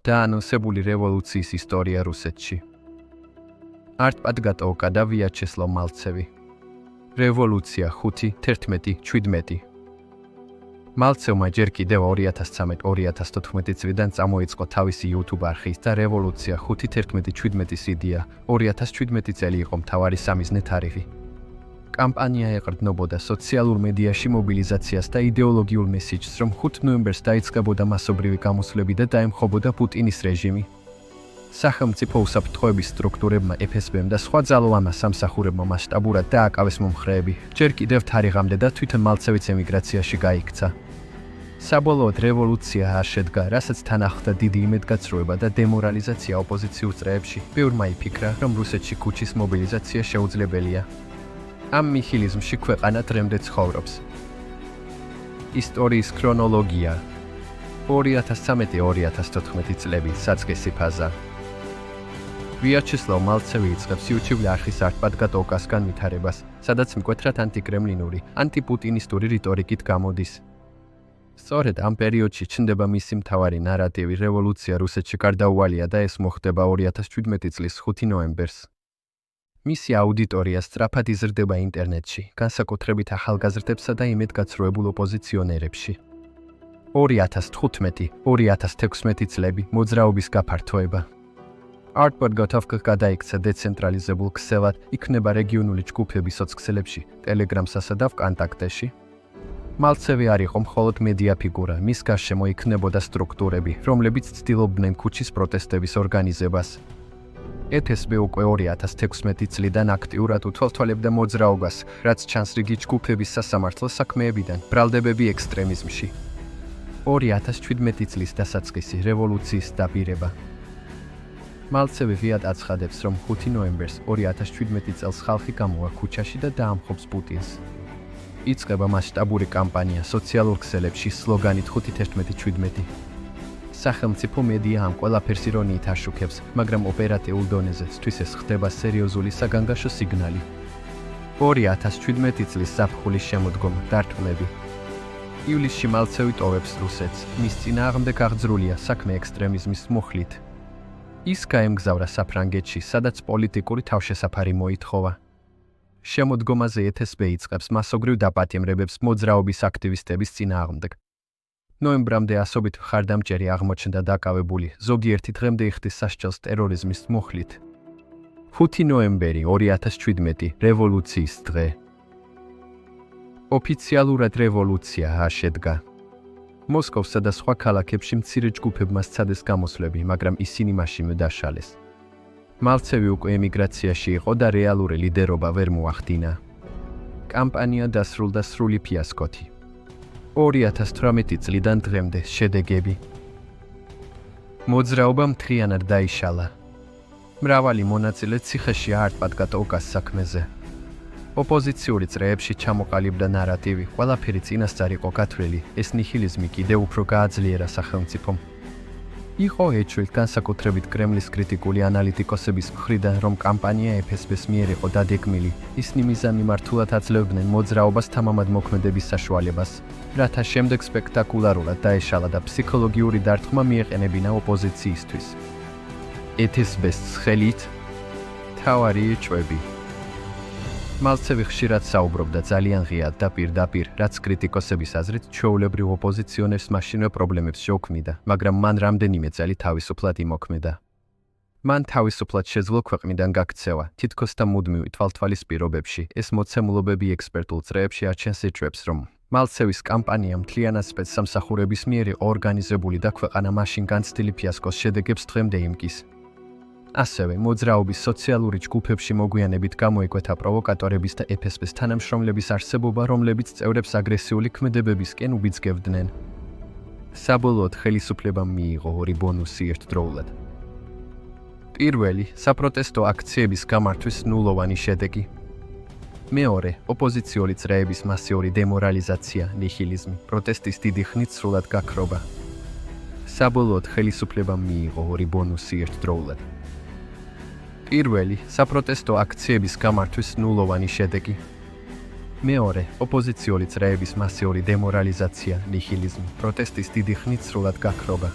დაანონსებული რევოლუციის ისტორია რუსეთში. არტ პატგატოვკა და ვიაჩესლავ მალცევი. რევოლუცია 5-11-17. მალცევმა ჯერ კიდევ 2013-2014 წლიდან წამოიწყო თავისი YouTube არხის და რევოლუცია 5-11-17 CD-ა 2017 წელი იყო მთავარი სამიზნე თარიღი. კამპანია ეყრდნობოდა სოციალურ მედიაში მობილიზაციას და იდეოლოგიურ მესიჯს, რომ 5 ნოემბერს დაიწყებოდა მასობრივი გამოსვლები და დაემხობოდა პუტინის რეჟიმი. სახელმწიფო უსაფრთხოების სტრუქტურებმა FSB-მ და სხვა ძალოვანმა სამსახურებმა მასშტაბურად დააკავეს მომხრეები, ჯერ კიდევ თარიღამდე და თვითონ მალცევიც ემიგრაციაში გაიქცა. საბოლოოდ რევოლუცია არ შედგა, რასაც თან ახლდა დიდი იმედგაცრუება და დემორალიზაცია ოპოზიციურ წრეებში. ბევრმა იფიქრა, რომ რუსეთში ქუჩის მობილიზაცია შეუძლებელია. ამ ნიჰილიზმში ქვეყანა დღემდე ცხოვრობს. ისტორიის ქრონოლოგია 2013-2014 წლები საწყისი ფაზა. ვიაჩესლავ მალცევი იწყებს YouTube არხის არტ პატგატოვკას განვითარებას, სადაც მკვეთრად ანტიკრემლინური, ანტიპუტინისტური რიტორიკით გამოდის. სწორედ ამ პერიოდში ჩნდება მისი მთავარი ნარატივი რევოლუცია რუსეთში გარდაუვალია და ეს მოხდება 2017 წლის 5 ნოემბერს. მისი აუდიტორია სწრაფად იზრდება ინტერნეტში, განსაკუთრებით ახალგაზრდებსა და იმედგაცრუებულ ოპოზიციონერებში. 2015-2016 წლები მოძრაობის გაფართოება. არტ პატგატოვკა გადაიქცა დეცენტრალიზებულ ქსელად, იქნება რეგიონული ჯგუფები სოცქსელებში, ტელეგრამსა და ვკონტაქტეში. მალცევი არ იყო მხოლოდ მედია ფიგურა, მის გარშემო იქნებოდა სტრუქტურები, რომლებიც ცდილობდნენ ქუჩის პროტესტების ორგანიზებას. FSB უკვე 2016 წლიდან აქტიურად უთვალთვალებდა მოძრაობას, რაც ჩანს რიგი ჯგუფების სასამართლო საქმეებიდან, ბრალდებები ექსტრემიზმში. 2017 წლის დასაწყისი რევოლუციის დაპირება. მალცევი ღიად აცხადებს, რომ 5 ნოემბერს 2017 წელს ხალხი გამოვა ქუჩაში და დაამხობს პუტინს. იწყება მასშტაბური კამპანია სოციალურ ქსელებში სლოგანით 5-11-17. სახელმწიფო მედია ამ ყველაფერს ირონიით აშუქებს, მაგრამ ოპერატიულ დონეზე სთვის ეს ხდება სერიოზული საგანგაშო სიგნალი. 2017 წლის ზაფხულის შემოდგომა, დარტყმები. ივლისში მალცევი ტოვებს რუსეთს, მის წინააღმდეგ აღძრულია საქმე ექსტრემიზმის მუხლით. ის გაემგზავრა საფრანგეთში, სადაც პოლიტიკური თავშესაფარი მოითხოვა. შემოდგომაზე FSB იწყებს მასობრივ დაპატიმრებებს მოძრაობის აქტივისტების წინააღმდეგ. ნოემბრამდე ასობით მხარდამჭერი აღმოჩნდა დაკავებული, ზოგიერთი დღემდე იხდის სასჯელს ტერორიზმის მუხლით. 5 ნოემბერი 2017 რევოლუციის დღე. ოფიციალურად რევოლუცია არ შედგა. მოსკოვსა და სხვა ქალაქებში მცირე ჯგუფებმა სცადეს გამოსვლები, მაგრამ ისინი მაშინვე დაშალეს. მალცევი უკვე ემიგრაციაში იყო და რეალური ლიდერობა ვერ მოახდინა. კამპანია დასრულდა სრული ფიასკოთი. 2018 წლიდან დღემდე შედეგები. მოძრაობა მთლიანად დაიშალა. მრავალი მონაწილე ციხეში არტ პატგატოვკას საქმეზე. ოპოზიციური წრეებში ჩამოყალიბდა ნარატივი, ყველაფერი წინასწარ იყო გათვლილი, ეს ნიჰილიზმი კიდევ უფრო გააძლიერა სახელმწიფომ. იყო ეჭვით განსაკუთრებით კრემლის კრიტიკული ანალიტიკოსების მხრიდან, რომ კამპანია FSB-ს მიერ იყო დაგეგმილი, ისინი მიზანმიმართულად აძლევდნენ მოძრაობას თამამად მოქმედების საშუალებას, რათა შემდეგ სპექტაკულარულად დაეშალა და ფსიქოლოგიური დარტყმა მიეყენებინა ოპოზიციისთვის. FSB-ს ხელით თავარი ეჭვები. მალცევი ხშირად საუბრობდა ძალიან ღიად და პირდაპირ, რაც კრიტიკოსების აზრით ჩვეულებრივ ოპოზიციონერს მაშინვე პრობლემებს შეუქმნიდა, მაგრამ მან რამდენიმე წელი თავისუფლად იმოქმედა. მან თავისუფლად შეძლო ქვეყნიდან გაქცევა, თითქოს და მუდმივი თვალთვალის ეს მოცემულობები ექსპერტულ წრეებში აჩენს ეჭვებს, რომ მალცევის კამპანია მთლიანად სპეცსამსახურების მიერ იყო ორგანიზებული და ქვეყანა მაშინ განცდილი ფიასკოს შედეგებს დღემდე იმკის. ასევე მოძრაობის სოციალური ჯგუფებში მოგვიანებით გამოიკვეთა პროვოკატორების და FSB-ს თანამშრომლების არსებობა, რომლებიც წევრებს აგრესიული ქმედებებისკენ უბიძგებდნენ. საბოლოოდ ხელისუფლებამ მიიღო ორი ბონუსი ერთდროულად. პირველი, საპროტესტო აქციების გამართვის ნულოვანი შედეგი. მეორე, ოპოზიციური წრეების მასიური დემორალიზაცია, ნიჰილიზმი, პროტესტის დიდი ხნით სრულად გაქრობა. საბოლოოდ ხელისუფლებამ მიიღო ორი ბონუსი ერთდროულად. პირველი, საპროტესტო აქციების გამართვის ნულოვანი შედეგი. მეორე, ოპოზიციური წრეების მასიური დემორალიზაცია, ნიჰილიზმი, პროტესტის დიდი ხნით სრულად გაქრობა.